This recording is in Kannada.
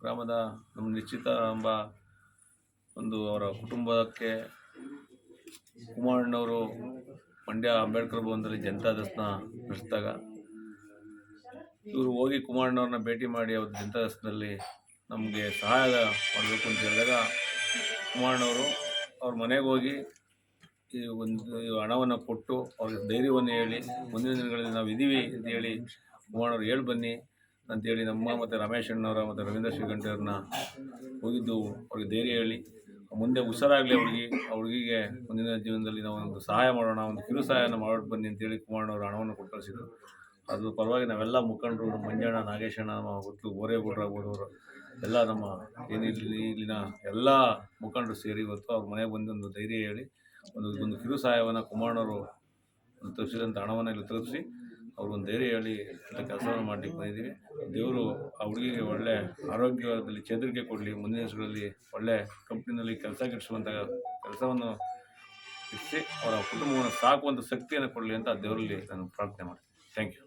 ಗ್ರಾಮದ ನಮ್ಮ ನಿಶ್ಚಿತ ಎಂಬ ಒಂದು ಅವರ ಕುಟುಂಬಕ್ಕೆ ಕುಮಾರಣ್ಣವರು ಮಂಡ್ಯ ಅಂಬೇಡ್ಕರ್ ಭವನದಲ್ಲಿ ಜನತಾ ದರ್ಶನ ನಡೆಸಿದಾಗ ಇವರು ಹೋಗಿ ಕುಮಾರಣ್ಣವ್ರನ್ನ ಭೇಟಿ ಮಾಡಿ ಅವ್ರ ಜನತಾ ದರ್ಶನದಲ್ಲಿ ನಮಗೆ ಸಹಾಯ ಮಾಡಬೇಕು ಅಂತ ಹೇಳಿದಾಗ ಕುಮಾರಣ್ಣವರು ಅವ್ರ ಮನೆಗೆ ಹೋಗಿ ಈ ಒಂದು ಹಣವನ್ನು ಕೊಟ್ಟು ಅವ್ರಿಗೆ ಧೈರ್ಯವನ್ನು ಹೇಳಿ ಮುಂದಿನ ದಿನಗಳಲ್ಲಿ ನಾವು ಇದ್ದೀವಿ ಅಂತ ಹೇಳಿ ಕುಮಾರಣ್ಣವ್ರು ಹೇಳಿ ಬನ್ನಿ ಅಂತೇಳಿ ನಮ್ಮ ಮತ್ತು ರಮೇಶ್ ಅಣ್ಣವರ ಮತ್ತು ರವೀಂದ್ರ ಶ್ರೀಕಂಠವ್ರನ್ನ ಹೋಗಿದ್ದು ಅವ್ರಿಗೆ ಧೈರ್ಯ ಹೇಳಿ ಮುಂದೆ ಹುಷಾರಾಗಲಿ ಹುಡುಗಿಗೆ ಮುಂದಿನ ಜೀವನದಲ್ಲಿ ನಾವು ಒಂದು ಸಹಾಯ ಮಾಡೋಣ, ಒಂದು ಕಿರು ಸಹಾಯನ ಮಾಡೋದು ಬನ್ನಿ ಅಂತೇಳಿ ಕುಮಾರಣ್ಣವರು ಹಣವನ್ನು ಕೊಟ್ಟು ಕಳಿಸಿದ್ರು. ಅದ್ರ ಪರವಾಗಿ ನಾವೆಲ್ಲ ಮುಖಂಡರು, ನಮ್ಮ ಮಂಜಣ್ಣ, ನಾಗೇಶಣ್ಣ, ನಮ್ಮ ಗೊತ್ತು ಗೋರೇಗೌಡರಾಗ್ಬೋದು, ಅವರು ಎಲ್ಲ ನಮ್ಮ ಇಲ್ಲಿನ ಎಲ್ಲ ಮುಖಂಡರು ಸೇರಿ ಇವತ್ತು ಅವ್ರ ಮನೆಗೆ ಬಂದೊಂದು ಧೈರ್ಯ ಹೇಳಿ ಒಂದು ಕಿರು ಸಹಾಯವನ್ನು ಕುಮಾರಣ್ಣವರು ತರಿಸಿದಂಥ ಹಣವನ್ನು ಇಲ್ಲಿ ತಲುಪಿಸಿ ಅವ್ರಿಗೊಂದು ಧೈರ್ಯ ಹೇಳಿ ಅಂತ ಕೆಲಸವನ್ನು ಮಾಡಲಿಕ್ಕೆ ಬಂದಿದ್ದೀವಿ. ದೇವರು ಆ ಹುಡುಗಿಗೆ ಒಳ್ಳೆ ಆರೋಗ್ಯದಲ್ಲಿ ಚೇತರಿಕೆ ಕೊಡಲಿ, ಮುಂದಿನ ದಿವಸಗಳಲ್ಲಿ ಒಳ್ಳೆ ಕಂಪ್ನಿನಲ್ಲಿ ಕೆಲಸ ಗಿಡಿಸುವಂಥ ಕೆಲಸವನ್ನು ಇರಿಸಿ ಅವರ ಕುಟುಂಬವನ್ನು ಸಾಕುವಂಥ ಶಕ್ತಿಯನ್ನು ಕೊಡಲಿ ಅಂತ ದೇವರಲ್ಲಿ ನಾನು ಪ್ರಾರ್ಥನೆ ಮಾಡ್ತೀನಿ. Thank you.